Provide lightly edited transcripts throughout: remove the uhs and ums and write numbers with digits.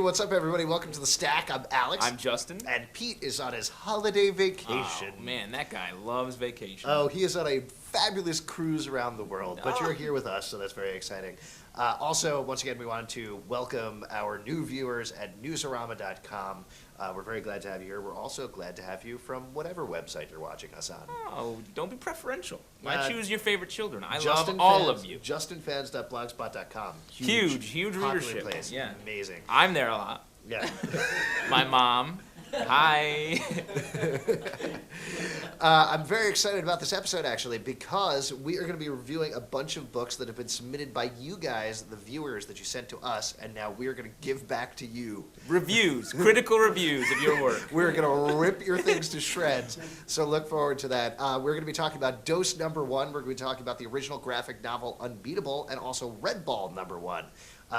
what's up, everybody? Welcome to The Stack. I'm Alex. I'm Justin. And Pete is on his holiday vacation. Oh, man, that guy loves vacation. Oh, he is on a fabulous cruise around the world, but you're here with us, so that's very exciting. Also, once again, we wanted to welcome our new viewers at newsarama.com. We're very glad to have you here. We're also glad to have you from whatever website you're watching us on. Oh, don't be preferential. Why choose your favorite children? I Justin love all fans, of you. JustinFans.blogspot.com. Huge popular readership. place. Yeah. Amazing. I'm there a lot. Yeah. My mom. Hi. I'm very excited about this episode, actually, because we are going to be reviewing a bunch of books that have been submitted by you guys, the viewers that you sent to us, and now we're going to give back to you. Reviews, critical reviews of your work. We're going to rip your things to shreds, so look forward to that. We're going to be talking about Dose number 1. We're going to be talking about the original graphic novel Unbeatable, and also Redball number 1.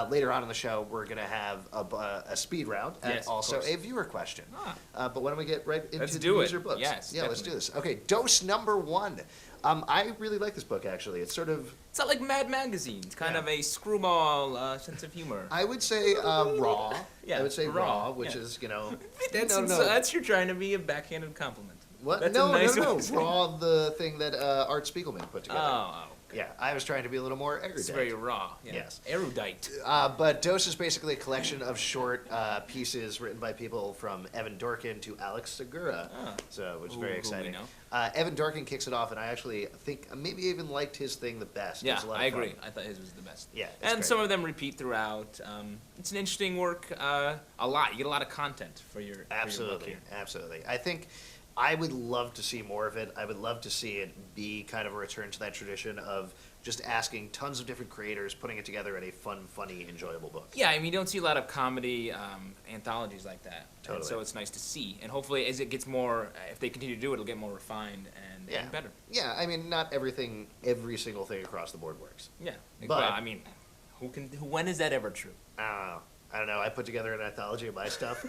Later on in the show, we're going to have a speed round and also a viewer question. But why don't we get right into the user books? Yes, yeah, let's do this. Okay, Dose number 1. I really like this book, actually. It's sort of... It's not like Mad Magazine. It's kind of a screwball sense of humor. I would say raw. Yeah, I would say raw, which is, you know... That's you're trying to be a backhanded compliment. What? That's no, a nice no. way. Raw, the thing that Art Spiegelman put together. Oh. Yeah, I was trying to be a little more erudite. It's very raw. Yeah. Yes. Erudite. But Dose is basically a collection of short pieces written by people from Evan Dorkin to Alex Segura, which is very exciting. Evan Dorkin kicks it off, and I actually think maybe even liked his thing the best. Yeah, I agree. I thought his was the best. Yeah, and great. some of them repeat throughout. It's an interesting work. A lot. You get a lot of content for your book here. Absolutely. I think I would love to see more of it. I would love to see it be kind of a return to that tradition of just asking tons of different creators, putting it together in a fun, funny, enjoyable book. Yeah, I mean, you don't see a lot of comedy anthologies like that. Totally. And so it's nice to see. And hopefully, as it gets more, if they continue to do it, it'll get more refined and better. Yeah, I mean, not every single thing across the board works. Yeah. But, well, I mean, when is that ever true? I don't know. I put together an anthology of my stuff.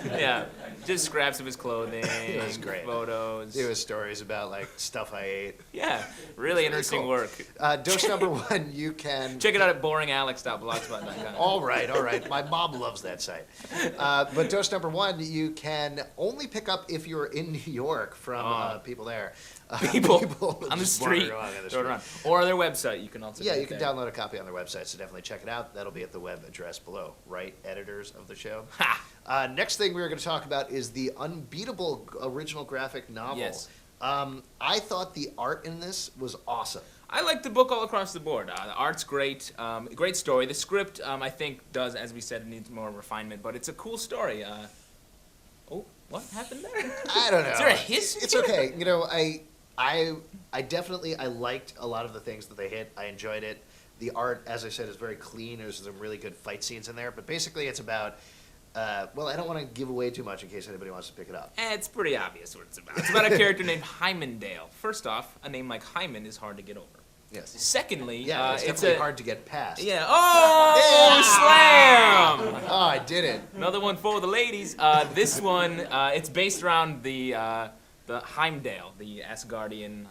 Yeah, just scraps of his clothing. It was great. Photos. It was stories about like stuff I ate. Yeah, really interesting work. Dose number 1, you can check it out at boringalex.blogspot.com. All right. My mom loves that site. But Dose number 1, you can only pick up if you're in New York from people there. People on the street. Or their website. You can also you can download a copy on their website, so definitely check it out. That'll be at the web address below, right, editors of the show? Next thing we're going to talk about is the Unbeatable original graphic novel. Yes. I thought the art in this was awesome. I like the book all across the board. The art's great. Great story. The script, I think, does, as we said, needs more refinement, but it's a cool story. What happened there? I don't know. Is there a hiss? It's okay. You know, I definitely liked a lot of the things that they hit. I enjoyed it. The art, as I said, is very clean. There's some really good fight scenes in there. But basically, it's about, I don't want to give away too much in case anybody wants to pick it up. It's pretty obvious what it's about. It's about a character named Hymendale. First off, a name like Hyman is hard to get over. Yes. Secondly, it's definitely hard to get past. Yeah. Oh, slam! Oh, I did it. Another one for the ladies. This one, it's based around the Heimdall, the Asgardian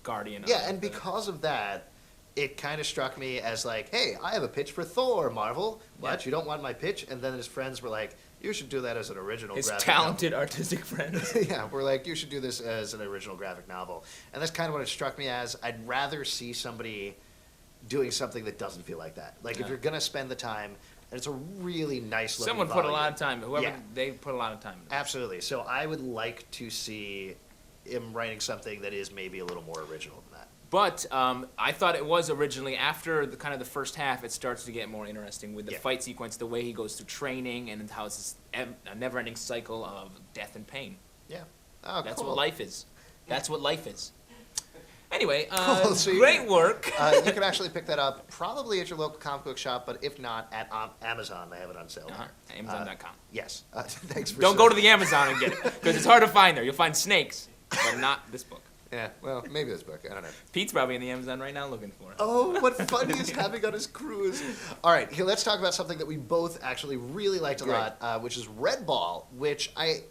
guardian. Yeah, and because of that, it kind of struck me as like, hey, I have a pitch for Thor, Marvel. What? Yeah. You don't want my pitch? And then his friends were like, you should do that as an original his graphic talented novel. artistic friends. Yeah, we're like, you should do this as an original graphic novel. And that's kind of what it struck me as. I'd rather see somebody doing something that doesn't feel like that. Like, if you're going to spend the time, and it's a really nice looking Someone put a lot of time. They put a lot of time into this. Absolutely. So I would like to see him writing something that is maybe a little more original than that. But I thought it was originally, after the first half, it starts to get more interesting with the fight sequence, the way he goes through training, and how it's this a never-ending cycle of death and pain. Yeah. Oh, That's cool. what life is. That's what life is. Anyway, Cool. So great work. You can actually pick that up probably at your local comic book shop, but if not, at Amazon. They have it on sale. Amazon.com. Yes. Thanks for Don't go to the Amazon and get it, because it's hard to find there. You'll find snakes, but not this book. Yeah, well, maybe this book. I don't know. Pete's probably in the Amazon right now looking for it. Oh, what fun he is having on his cruise. All right, here, let's talk about something that we both actually really liked a lot, which is Redball,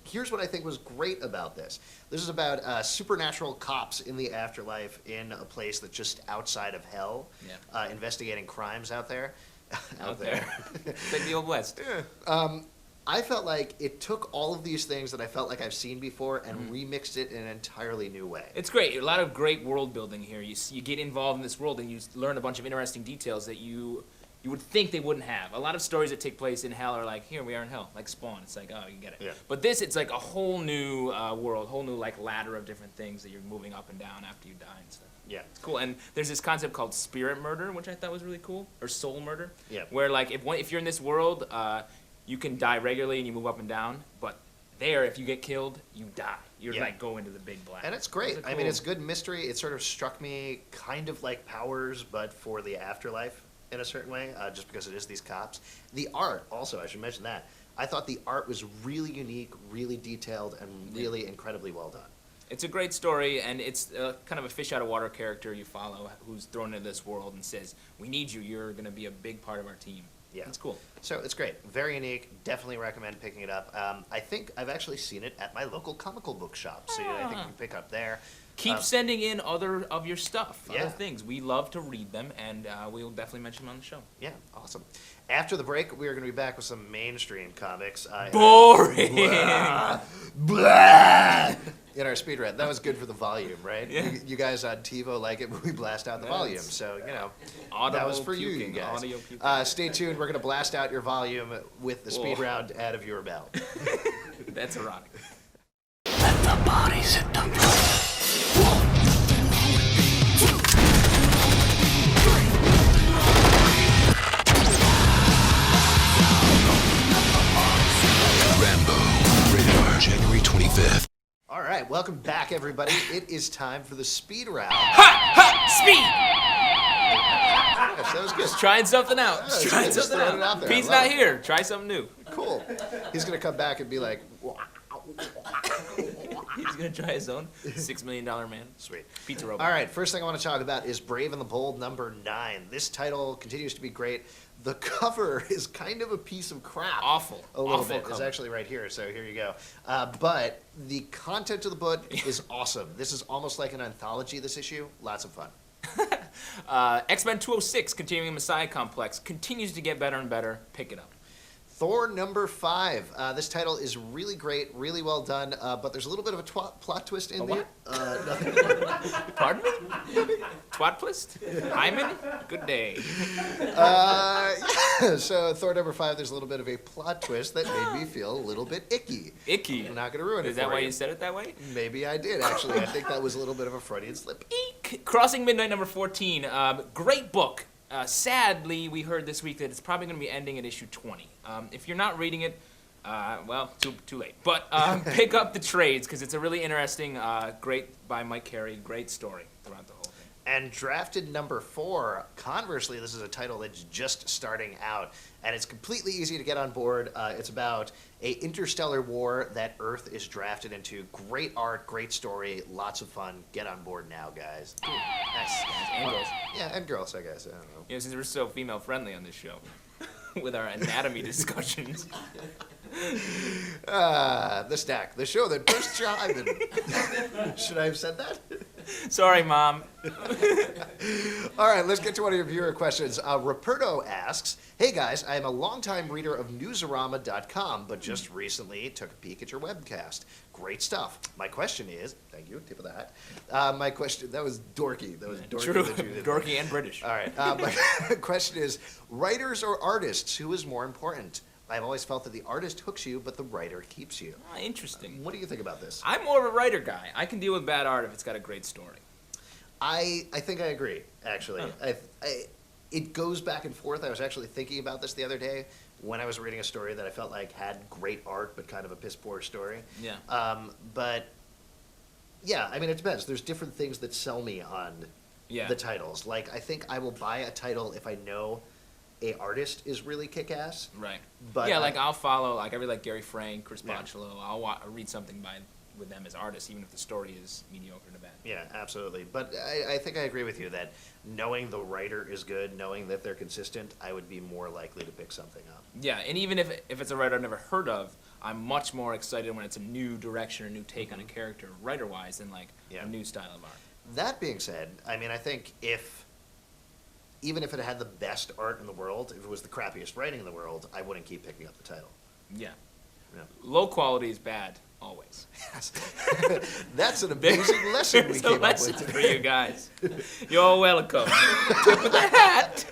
here's what I think was great about this. This is about supernatural cops in the afterlife in a place that's just outside of hell, investigating crimes out there. out there. It's like the Old West. Yeah. I felt like it took all of these things that I felt like I've seen before and remixed it in an entirely new way. It's great. A lot of great world building here. You get involved in this world and you learn a bunch of interesting details that you would think they wouldn't have. A lot of stories that take place in hell are like, here we are in hell, like Spawn. It's like, oh, you get it. Yeah. But this, it's like a whole new world, whole new like ladder of different things that you're moving up and down after you die and stuff. Yeah. It's cool. And there's this concept called spirit murder, which I thought was really cool, or soul murder. Yeah. Where like if you're in this world, you can die regularly and you move up and down, but there, if you get killed, you die. You're like go into the big black. And it's great. I mean, it's good mystery. It sort of struck me kind of like Powers, but for the afterlife in a certain way, just because it is these cops. The art, also, I should mention that. I thought the art was really unique, really detailed, and really incredibly well done. It's a great story, and it's kind of a fish-out-of-water character you follow who's thrown into this world and says, we need you. You're going to be a big part of our team. Yeah. It's cool. So it's great. Very unique. Definitely recommend picking it up. I think I've actually seen it at my local comical book shop, so I think you can pick up there. Keep sending in other of your stuff, Yeah. other things. We love to read them, and we'll definitely mention them on the show. Yeah, awesome. After the break, we are going to be back with some mainstream comics. Boring! Blah! In our speed read. That was good for the volume, right? Yeah. You guys on TiVo like it when we blast out the volume, so, Audible that was for puking, you guys. audio puking. Stay tuned. We're going to blast out your volume with the speed round out of your mouth. That's erotic. Let the bodies hit the floor. Rambo, rated R, January 25th. All right, welcome back, everybody. It is time for the speed round. Speed! Gosh, that was good. Just trying something out. Yeah, Just trying just something throwing it out out. there. Pete's I love not it. here. Try something new. Cool. He's going to come back and be like, He's going to try his own $6 million man. sweet. Pizza robot. All right, first thing I want to talk about is Brave and the Bold number 9. This title continues to be great. The cover is kind of a piece of crap. Awful. A little Awful bit. It's cover. actually right here, so here you go. But the content of the book is awesome. This is almost like an anthology, this issue. Lots of fun. X-Men 206, Continuing the Messiah Complex, continues to get better and better. Pick it up. Thor number 5. This title is really great, really well done, but there's a little bit of a plot twist in there. Nothing. Pardon me? Twat twist? Hyman? Good day. So Thor number 5, there's a little bit of a plot twist that made me feel a little bit icky. Icky. I'm not going to ruin it Is that for why you. you said it that way? Maybe I did, actually. I think that was a little bit of a Freudian slip. Eek. Crossing Midnight number 14. Great book. Sadly, we heard this week that it's probably going to be ending at issue 20. If you're not reading it, well, too late. But pick up the trades because it's a really interesting, great by Mike Carey, great story throughout the whole thing. And Drafted number 4, conversely, this is a title that's just starting out, and it's completely easy to get on board. It's about a interstellar war that Earth is drafted into. Great art, great story, lots of fun. Get on board now, guys. Nice. And girls. Yeah, and girls, I guess. I don't know. You know, since we're so female friendly on this show with our anatomy discussions. The Stack, the show that bursts your hymen. Should I have said that? Sorry, Mom. All right, let's get to one of your viewer questions. Roberto asks, hey guys, I am a longtime reader of Newsarama.com, but just recently took a peek at your webcast. Great stuff. My question is, thank you, tip of the hat. My question, that was dorky. That was dorky. True. that you did. Dorky and British. All right, my question is, writers or artists, who is more important? I've always felt that the artist hooks you, but the writer keeps you. Interesting. What do you think about this? I'm more of a writer guy. I can deal with bad art if it's got a great story. I think I agree, actually. Huh. It goes back and forth. I was actually thinking about this the other day when I was reading a story that I felt like had great art, but kind of a piss-poor story. Yeah. But, yeah, I mean, it depends. There's different things that sell me on Yeah. the titles. Like, I think I will buy a title if I know a artist is really kick-ass. Right. But yeah, like I'll follow, like I really like Gary Frank, Chris Yeah. Bocciolo. I'll read something with them as artists, even if the story is mediocre to bad. Yeah, absolutely. But I think I agree with you that knowing the writer is good, knowing that they're consistent, I would be more likely to pick something up. Yeah, and even if it's a writer I've never heard of, I'm much more excited when it's a new direction or new take on a character, writer-wise, than like Yeah. a new style of art. That being said, I mean, I think if even if it had the best art in the world, if it was the crappiest writing in the world, I wouldn't keep picking up the title. Yeah. Yeah. Low quality is bad, always. Yes. That's an amazing lesson we There's came a up lesson with for today. you guys. You're welcome. Tip of the hat.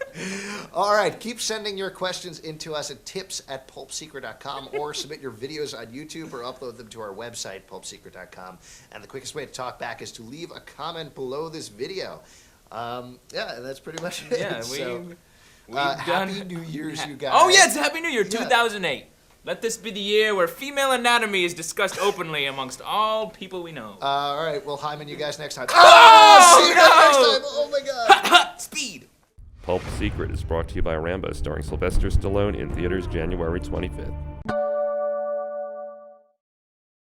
All right, keep sending your questions into us at tips@pulpsecret.com or submit your videos on YouTube or upload them to our website, pulpsecret.com. And the quickest way to talk back is to leave a comment below this video. And that's pretty much it. Yeah, So, we've done. Happy New Year's, you guys. Oh yeah, it's Happy New Year, Yeah. 2008. Let this be the year where female anatomy is discussed openly amongst all people we know. All right, we'll hymen you guys next time. Oh, See you no! guys next time. Oh, my God. Speed. Pulp Secret is brought to you by Rambo, starring Sylvester Stallone in theaters January 25th.